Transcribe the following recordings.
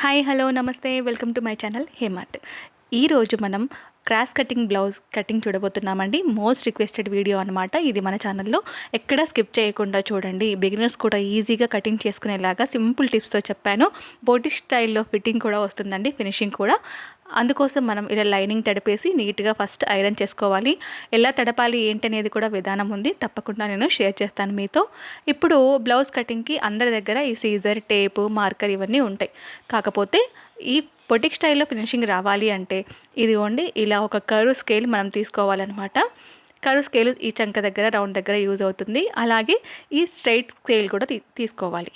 Hi hello నమస్తే welcome to my channel హేమార్ట్. ఈరోజు మనం క్రాస్ కటింగ్ బ్లౌజ్ కటింగ్ చూడబోతున్నామండి. మోస్ట్ రిక్వెస్టెడ్ వీడియో అనమాట ఇది మన ఛానల్లో. ఎక్కడ స్కిప్ చేయకుండా చూడండి. బిగినర్స్ కూడా ఈజీగా కటింగ్ చేసుకునేలాగా సింపుల్ టిప్స్తో చెప్పాను. బోటిక్ స్టైల్లో ఫిట్టింగ్ కూడా వస్తుందండి, ఫినిషింగ్ కూడా. అందుకోసం మనం ఇలా లైనింగ్ తడిపేసి నీట్గా ఫస్ట్ ఐరన్ చేసుకోవాలి. ఎలా తడపాలి ఏంటనేది కూడా విధానం ఉంది, తప్పకుండా నేను షేర్ చేస్తాను మీతో. ఇప్పుడు బ్లౌజ్ కటింగ్కి అందరి దగ్గర ఈ సీజర్, టేపు, మార్కర్ ఇవన్నీ ఉంటాయి. కాకపోతే ఈ బొటిక్ స్టైల్లో ఫినిషింగ్ రావాలి అంటే ఇదిగోండి ఇలా ఒక కర్వ్ స్కేల్ మనం తీసుకోవాలన్నమాట. కర్వ్ స్కేల్ ఈ చంక దగ్గర, రౌండ్ దగ్గర యూజ్ అవుతుంది. అలాగే ఈ స్ట్రైట్ స్కేల్ కూడా తీసుకోవాలి.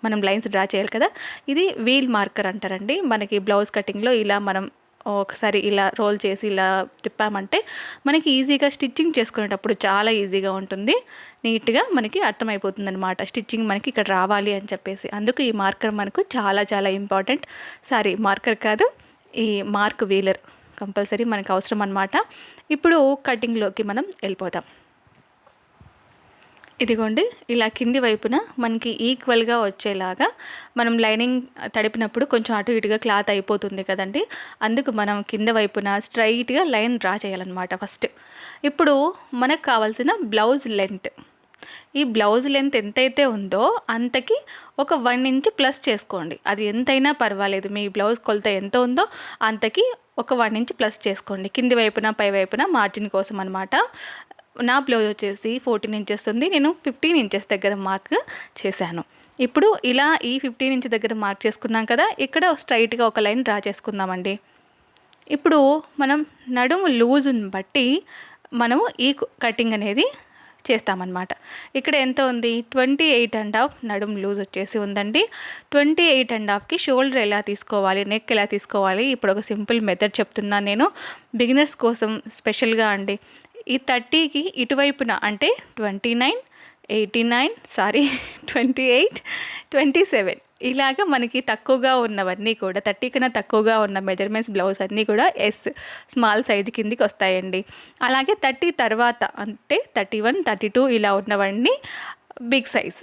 మనం లైన్స్ డ్రా చేయాలి కదా, ఇది వీల్ మార్కర్ అంటారండి. మనకి బ్లౌజ్ కటింగ్లో ఇలా మనం ఒకసారి ఇలా రోల్ చేసి ఇలా తిప్పామంటే మనకి ఈజీగా స్టిచ్చింగ్ చేసుకునేటప్పుడు చాలా ఈజీగా ఉంటుంది. నీట్గా మనకి అర్థమైపోతుంది అనమాట, స్టిచ్చింగ్ మనకి ఇక్కడ రావాలి అని చెప్పేసి. అందుకు ఈ మార్కర్ మనకు చాలా చాలా ఇంపార్టెంట్. మార్కర్ కాదు, ఈ మార్క్ వీలర్ కంపల్సరీ మనకు అవసరం అనమాట. ఇప్పుడు కటింగ్లోకి మనం వెళ్ళిపోతాం. ఇదిగోండి ఇలా కింది వైపున మనకి ఈక్వల్గా వచ్చేలాగా మనం లైనింగ్ తడిపినప్పుడు కొంచెం అటు ఇటుగా క్లాత్ అయిపోతుంది కదండి. అందుకు మనం కింద వైపున స్ట్రైట్గా లైన్ డ్రా చేయాలన్నమాట ఫస్ట్. ఇప్పుడు మనకు కావాల్సిన బ్లౌజ్ లెంత్, ఈ బ్లౌజ్ లెంత్ ఎంతైతే ఉందో అంతకి ఒక 1 ఇంచ్ ప్లస్ చేసుకోండి. అది ఎంతైనా పర్వాలేదు, మీ బ్లౌజ్ కొలత ఎంత ఉందో అంతకి ఒక 1 ఇంచ్ ప్లస్ చేసుకోండి. కింది వైపున పై వైపున మార్జిన్ కోసం అనమాట. నా బ్లౌజ్ వచ్చేసి 14 ఇంచెస్ ఉంది, నేను 15 ఇంచెస్ దగ్గర మార్క్ చేశాను. ఇప్పుడు ఇలా ఈ 15 ఇంచ్ దగ్గర మార్క్ చేసుకున్నాం కదా, ఇక్కడ స్ట్రైట్గా ఒక లైన్ డ్రా చేసుకుందామండి. ఇప్పుడు మనం నడుము లూజుని బట్టి మనము ఈ కటింగ్ అనేది చేస్తామన్నమాట. ఇక్కడ ఎంత ఉంది, 28.5 నడుము లూజ్ వచ్చేసి ఉందండి. 28.5కి షోల్డర్ ఎలా తీసుకోవాలి, నెక్ ఎలా తీసుకోవాలి, ఇప్పుడు ఒక సింపుల్ మెథడ్ చెప్తున్నాను నేను బిగినర్స్ కోసం స్పెషల్గా అండి. ఈ 30కి ఇటువైపున అంటే 29, 28, 27 ఇలాగ మనకి తక్కువగా ఉన్నవన్నీ కూడా 30 కన్నా తక్కువగా ఉన్న మెజర్మెంట్స్ బ్లౌజ్ అన్నీ కూడా స్మాల్ సైజు కిందికి వస్తాయండి. అలాగే 30 తర్వాత అంటే 31, 32 ఇలా ఉన్నవన్నీ బిగ్ సైజ్,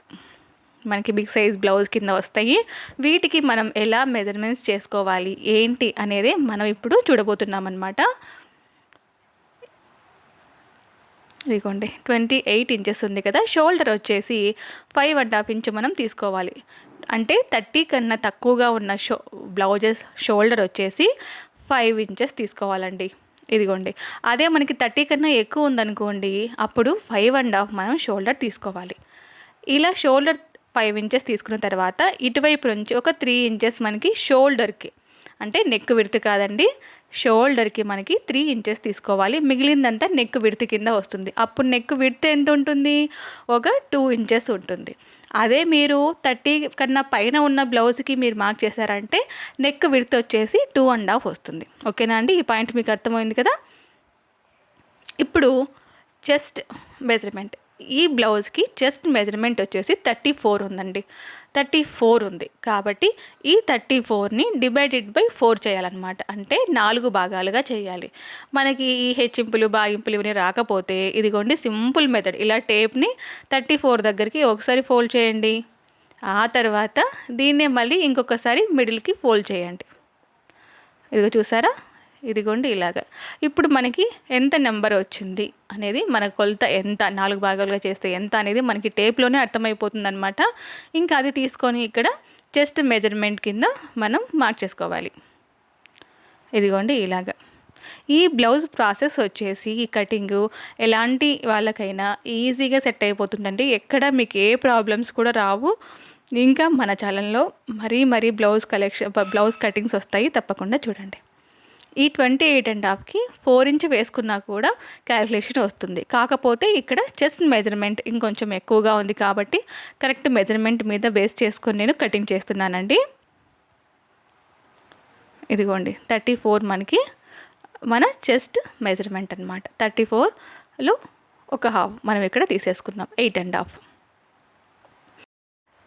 మనకి బిగ్ సైజ్ బ్లౌజ్ కింద వస్తాయి. వీటికి మనం ఎలా మెజర్మెంట్స్ చేసుకోవాలి ఏంటి అనేది మనం ఇప్పుడు చూడబోతున్నాం అన్నమాట. ఇదిగోండి 28 ఇంచెస్ ఉంది కదా, షోల్డర్ వచ్చేసి 5.5 ఇంచ్ మనం తీసుకోవాలి. అంటే 30 కన్నా తక్కువగా ఉన్న బ్లౌజెస్ షోల్డర్ వచ్చేసి 5 ఇంచెస్ తీసుకోవాలండి. ఇదిగోండి అదే మనకి 30 కన్నా ఎక్కువ ఉందనుకోండి, అప్పుడు 5.5 మనం షోల్డర్ తీసుకోవాలి. ఇలా షోల్డర్ 5 ఇంచెస్ తీసుకున్న తర్వాత ఇటువైపు నుంచి ఒక 3 ఇంచెస్ మనకి షోల్డర్కి, అంటే నెక్ విడ్త్ కాదండి, షోల్డర్కి మనకి 3 ఇంచెస్ తీసుకోవాలి. మిగిలిందంతా నెక్ విడ్త్ కింద వస్తుంది. అప్పుడు నెక్ విడ్త్ ఎంత ఉంటుంది, ఒక 2 ఇంచెస్ ఉంటుంది. అదే మీరు 30 కన్నా పైన ఉన్న బ్లౌజ్కి మీరు మార్క్ చేశారంటే నెక్ విడ్త్ వచ్చేసి 2.5 వస్తుంది. ఓకేనా అండి, ఈ పాయింట్ మీకు అర్థమైంది కదా. ఇప్పుడు చెస్ట్ మెజర్మెంట్, ఈ బ్లౌజ్కి చెస్ట్ మెజర్మెంట్ వచ్చేసి 34 ఉందండి. 34 ఉంది కాబట్టి ఈ 34ని డివైడెడ్ బై 4 చేయాలన్నమాట. అంటే 4 భాగాలుగా చేయాలి. మనకి ఈ హెచ్చింపులు బాగింపులు ఇవన్నీ రాకపోతే ఇదిగోండి సింపుల్ మెథడ్, ఇలా టేప్ని 34 దగ్గరికి ఒకసారి ఫోల్డ్ చేయండి. ఆ తర్వాత దీన్నే మళ్ళీ ఇంకొకసారి మిడిల్కి ఫోల్డ్ చేయండి. ఇదిగో చూసారా, ఇదిగోండి ఇలాగా. ఇప్పుడు మనకి ఎంత నెంబర్ వచ్చింది అనేది, మన కొలత ఎంత, 4 భాగాలుగా చేస్తే ఎంత అనేది మనకి టేప్లోనే అర్థమైపోతుంది అనమాట. ఇంకా అది తీసుకొని ఇక్కడ చెస్ట్ మెజర్మెంట్ కింద మనం మార్క్ చేసుకోవాలి. ఇదిగోండి ఇలాగా. ఈ బ్లౌజ్ ప్రాసెస్ వచ్చేసి ఈ కటింగు ఎలాంటి వాళ్ళకైనా ఈజీగా సెట్ అయిపోతుందండి. ఎక్కడ మీకు ఏ ప్రాబ్లమ్స్ కూడా రావు. ఇంకా మన ఛానల్లో మరీ బ్లౌజ్ కటింగ్స్ వస్తాయి, తప్పకుండా చూడండి. ఈ 28.5కి 4 ఇంచ్ వేసుకున్నా కూడా క్యాలిక్యులేషన్ వస్తుంది. కాకపోతే ఇక్కడ చెస్ట్ మెజర్మెంట్ ఇంకొంచెం ఎక్కువగా ఉంది కాబట్టి కరెక్ట్ మెజర్మెంట్ మీద బేస్ చేసుకొని నేను కటింగ్ చేస్తున్నానండి. ఇదిగోండి 34 మనకి మన చెస్ట్ మెజర్మెంట్ అనమాట. 34లో ఒక హాఫ్ మనం ఇక్కడ తీసేసుకున్నాం, 8.5.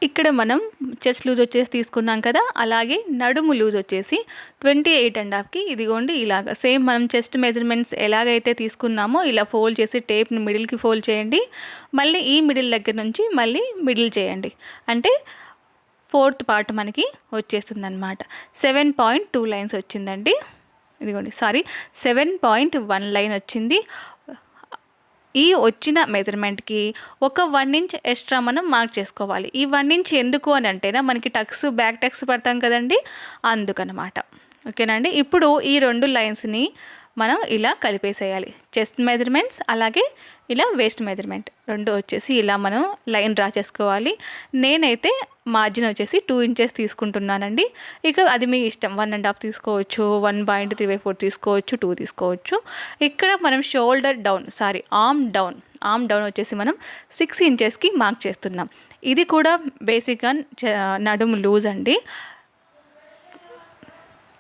ఇక్కడ మనం చెస్ట్ లూజ్ వచ్చేసి తీసుకున్నాం కదా, అలాగే నడుము లూజ్ వచ్చేసి 28.5కి ఇదిగోండి ఇలాగ సేమ్ మనం చెస్ట్ మెజర్మెంట్స్ ఎలాగైతే తీసుకున్నామో ఇలా ఫోల్డ్ చేసి టేప్ని మిడిల్కి ఫోల్డ్ చేయండి. మళ్ళీ ఈ మిడిల్ దగ్గర నుంచి మళ్ళీ మిడిల్ చేయండి. అంటే ఫోర్త్ పార్ట్ మనకి వచ్చేస్తుంది అనమాట. 7.2 లైన్స్ వచ్చిందండి. ఇదిగోండి, సారీ, 7.1 లైన్ వచ్చింది. ఈ వచ్చిన మెజర్మెంట్కి ఒక 1 ఇంచ్ ఎక్స్ట్రా మనం మార్క్ చేసుకోవాలి. ఈ 1 ఇంచ్ ఎందుకు అని అంటేనా, మనకి టక్స్ బ్యాక్ టక్స్ పడతాం కదండి, అందుకనమాట. ఓకేనండి. ఇప్పుడు ఈ 2 లైన్స్ని మనం ఇలా కలిపేసేయాలి. చెస్ట్ మెజర్మెంట్స్ అలాగే ఇలా వేస్ట్ మెజర్మెంట్ 2 వచ్చేసి ఇలా మనం లైన్ డ్రా చేసుకోవాలి. నేనైతే మార్జిన్ వచ్చేసి 2 ఇంచెస్ తీసుకుంటున్నానండి. ఇక అది మీ ఇష్టం, 1.5 తీసుకోవచ్చు, 1.3/4 తీసుకోవచ్చు, 2 తీసుకోవచ్చు. ఇక్కడ మనం షోల్డర్ డౌన్, ఆర్మ్ డౌన్ వచ్చేసి మనం 6 ఇంచెస్కి మార్క్ చేస్తున్నాం. ఇది కూడా బేసిక్గా నడుము లూజ్ అండి.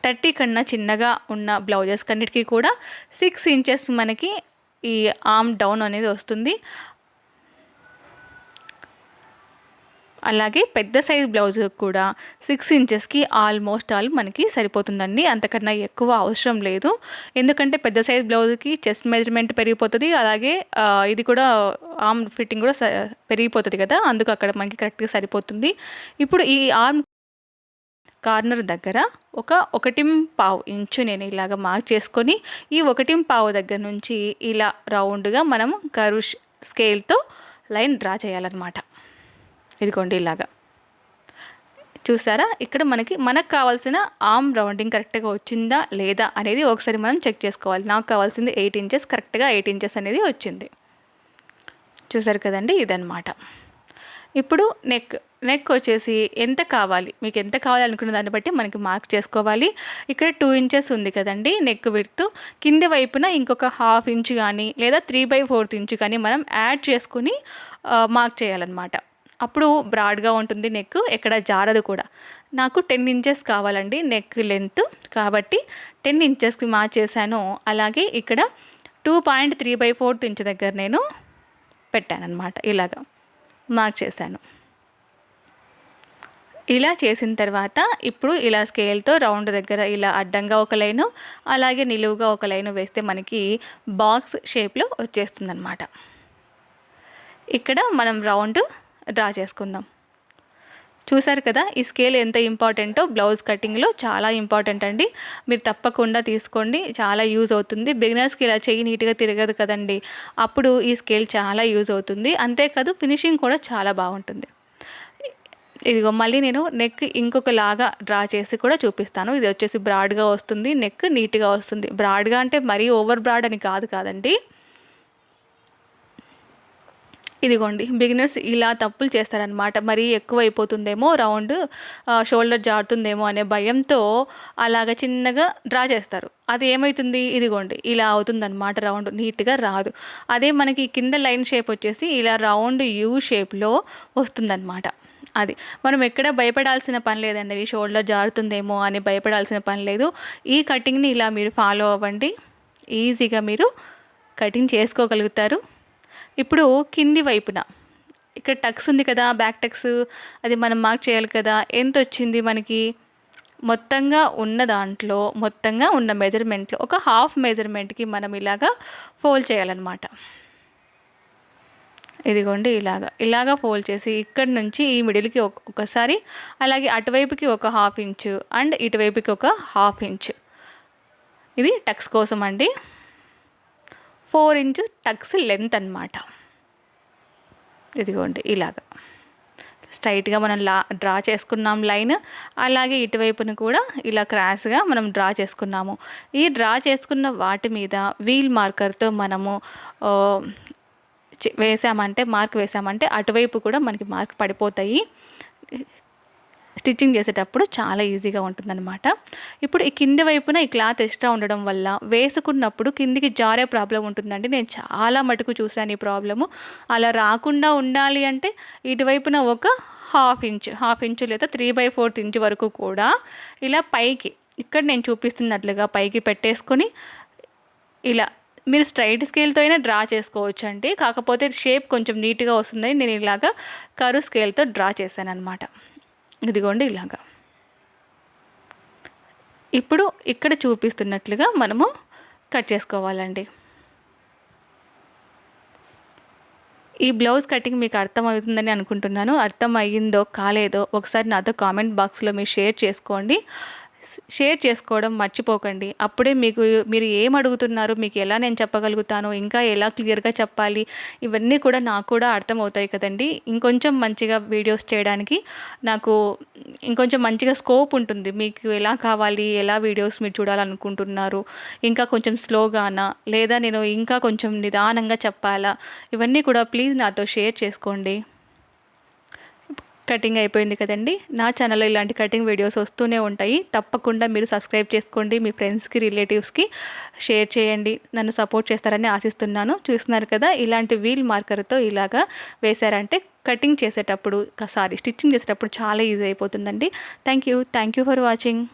30 కన్నా చిన్నగా ఉన్న బ్లౌజెస్ కన్నిటికీ కూడా 6 ఇంచెస్ మనకి ఈ ఆర్మ్ డౌన్ అనేది వస్తుంది. అలాగే పెద్ద సైజ్ బ్లౌజ్ కూడా 6 ఇంచెస్కి ఆల్మోస్ట్ ఆల్ మనకి సరిపోతుందండి. అంతకన్నా ఎక్కువ అవసరం లేదు. ఎందుకంటే పెద్ద సైజ్ బ్లౌజ్కి చెస్ట్ మెజర్మెంట్ పెరిగిపోతుంది, అలాగే ఇది కూడా ఆర్మ్ ఫిట్టింగ్ కూడా పెరిగిపోతుంది కదా, అందుకు అక్కడ మనకి కరెక్ట్గా సరిపోతుంది. ఇప్పుడు ఈ ఆర్మ్ కార్నర్ దగ్గర ఒక 1.5 ఇంచు నేను ఇలాగ మార్క్ చేసుకొని, ఈ 1.5 దగ్గర నుంచి ఇలా రౌండ్గా మనం కర్వ్ స్కేల్తో లైన్ డ్రా చేయాలన్నమాట. ఇదిగోండి ఇలాగా చూసారా. ఇక్కడ మనకు కావాల్సిన ఆర్మ్ రౌండింగ్ కరెక్ట్గా వచ్చిందా లేదా అనేది ఒకసారి మనం చెక్ చేసుకోవాలి. నాకు కావాల్సింది 8 ఇంచెస్, కరెక్ట్గా 8 ఇంచెస్ అనేది వచ్చింది. చూసారు కదండి, ఇదన్నమాట. ఇప్పుడు నెక్ వచ్చేసి ఎంత కావాలి, మీకు ఎంత కావాలి అనుకున్న దాన్ని బట్టి మనకి మార్క్ చేసుకోవాలి. ఇక్కడ 2 ఇంచెస్ ఉంది కదండి నెక్ విడ్త్, కింది వైపున ఇంకొక 1/2 ఇంచ్ కానీ లేదా 3/4 ఇంచ్ కానీ మనం యాడ్ చేసుకుని మార్క్ చేయాలన్నమాట. అప్పుడు బ్రాడ్గా ఉంటుంది నెక్, ఎక్కడ జారదు కూడా. నాకు 10 ఇంచెస్ కావాలండి నెక్ లెంత్, కాబట్టి 10 ఇంచెస్కి మార్క్ చేశాను. అలాగే ఇక్కడ 2.3/4 ఇంచ్ దగ్గర నేను పెట్టానన్నమాట. ఇలాగా మార్క్ చేశాను. ఇలా చేసిన తర్వాత ఇప్పుడు ఇలా స్కేల్తో రౌండ్ దగ్గర ఇలా అడ్డంగా ఒక లైను, అలాగే నిలువుగా ఒక లైను వేస్తే మనకి బాక్స్ షేప్లో వచ్చేస్తుంది అనమాట. ఇక్కడ మనం రౌండ్ డ్రా చేసుకుందాం. చూసారు కదా, ఈ స్కేల్ ఎంత ఇంపార్టెంటో బ్లౌజ్ కటింగ్లో చాలా ఇంపార్టెంట్ అండి. మీరు తప్పకుండా తీసుకోండి, చాలా యూజ్ అవుతుంది. బిగినర్స్కి ఇలా చెయ్యి నీట్గా తిరగదు కదండి, అప్పుడు ఈ స్కేల్ చాలా యూజ్ అవుతుంది. అంతేకాదు ఫినిషింగ్ కూడా చాలా బాగుంటుంది. ఇదిగో మళ్ళీ నేను నెక్ ఇంకొక లాగా డ్రా చేసి కూడా చూపిస్తాను. ఇది వచ్చేసి బ్రాడ్గా వస్తుంది, నెక్ నీట్గా వస్తుంది. బ్రాడ్గా అంటే మరీ ఓవర్ బ్రాడ్ అని కాదండి. ఇదిగోండి, బిగినర్స్ ఇలా తప్పులు చేస్తారనమాట. మరీ ఎక్కువ అయిపోతుందేమో, రౌండ్ షోల్డర్ జారుతుందేమో అనే భయంతో అలాగ చిన్నగా డ్రా చేస్తారు. అది ఏమవుతుంది, ఇదిగోండి ఇలా అవుతుందన్నమాట, రౌండ్ నీట్గా రాదు. అదే మనకి కింద లైన్ షేప్ వచ్చేసి ఇలా రౌండ్ యూ షేప్లో వస్తుందన్నమాట. అది మనం ఎక్కడ భయపడాల్సిన పని లేదండి, ఈ షోల్డర్ జారుతుందేమో అని భయపడాల్సిన పని లేదు. ఈ కటింగ్ని ఇలా మీరు ఫాలో అవ్వండి, ఈజీగా మీరు కటింగ్ చేసుకోగలుగుతారు. ఇప్పుడు కింది వైపున ఇక్కడ టక్స్ ఉంది కదా, బ్యాక్ టక్స్, అది మనం మార్క్ చేయాలి కదా. ఎంత వచ్చింది మనకి, మొత్తంగా ఉన్న దాంట్లో, మొత్తంగా ఉన్న మెజర్మెంట్లో ఒక 1/2 మెజర్మెంట్కి మనం ఇలాగా ఫోల్డ్ చేయాలన్నమాట. ఇదిగోండి ఇలాగా ఫోల్డ్ చేసి ఇక్కడి నుంచి ఈ మిడిల్కి ఒకసారి, అలాగే అటువైపుకి ఒక 1/2 ఇంచు అండ్ ఇటువైపుకి ఒక 1/2 ఇంచు. ఇది టక్స్ కోసం అండి. 4 ఇంచెస్ టక్స్ లెంత్ అన్నమాట. ఇదిగోండి ఇలాగా స్ట్రైట్గా మనం డ్రా చేసుకున్నాం లైన్. అలాగే ఇటువైపును కూడా ఇలా క్రాస్గా మనం డ్రా చేసుకున్నాము. ఈ డ్రా చేసుకున్న వాటి మీద వీల్ మార్కర్తో మనము మార్క్ వేసామంటే అటువైపు కూడా మనకి మార్క్ పడిపోతాయి. స్టిచ్చింగ్ చేసేటప్పుడు చాలా ఈజీగా ఉంటుందన్నమాట. ఇప్పుడు ఈ కింది వైపున ఈ క్లాత్ ఎక్స్ట్రా ఉండడం వల్ల వేసుకున్నప్పుడు కిందికి జారే ప్రాబ్లం ఉంటుందండి. నేను చాలా మటుకు చూశాను ఈ ప్రాబ్లము. అలా రాకుండా ఉండాలి అంటే ఇటువైపున ఒక 1/2 ఇంచు లేదా 3/4 ఇంచు వరకు కూడా ఇలా పైకి, ఇక్కడ నేను చూపిస్తున్నట్లుగా పైకి పెట్టేసుకొని ఇలా మీరు స్ట్రైట్ స్కేల్తో అయినా డ్రా చేసుకోవచ్చు అండి. కాకపోతే షేప్ కొంచెం నీట్గా వస్తుందని నేను ఇలాగా కర్వ్ స్కేల్తో డ్రా చేశాను అనమాట. ఇదిగోండి ఇలాగా. ఇప్పుడు ఇక్కడ చూపిస్తున్నట్లుగా మనము కట్ చేసుకోవాలండి. ఈ బ్లౌజ్ కటింగ్ మీకు అర్థమవుతుందని అనుకుంటున్నాను. అర్థం అయ్యిందో కాలేదో ఒకసారి నాతో కామెంట్ బాక్స్లో మీరు షేర్ చేసుకోండి. షేర్ చేసుకోవడం మర్చిపోకండి. అప్పుడే మీరు ఏం అడుగుతున్నారు, మీకు ఎలా నేను చెప్పగలుగుతాను, ఇంకా ఎలా క్లియర్గా చెప్పాలి, ఇవన్నీ కూడా నాకు కూడా అర్థమవుతాయి కదండి. ఇంకొంచెం మంచిగా వీడియోస్ చేయడానికి నాకు ఇంకొంచెం మంచిగా స్కోప్ ఉంటుంది. మీకు ఎలా కావాలి, ఎలా వీడియోస్ మీరు చూడాలనుకుంటున్నారు, ఇంకా కొంచెం స్లోగానా లేదా నేను ఇంకా కొంచెం నిదానంగా చెప్పాలా, ఇవన్నీ కూడా ప్లీజ్ నాతో షేర్ చేసుకోండి. కటింగ్ అయిపోయింది కదండి. నా ఛానల్లో ఇలాంటి కటింగ్ వీడియోస్ వస్తూనే ఉంటాయి. తప్పకుండా మీరు సబ్స్క్రైబ్ చేసుకోండి, మీ ఫ్రెండ్స్కి రిలేటివ్స్కి షేర్ చేయండి. నన్ను సపోర్ట్ చేస్తారని ఆశిస్తున్నాను. చూస్తున్నారు కదా, ఇలాంటి వీల్ మార్కర్తో ఇలాగా వేశారంటే కటింగ్ చేసేటప్పుడు స్టిచ్చింగ్ చేసేటప్పుడు చాలా ఈజీ అయిపోతుందండి. Thank you for watching.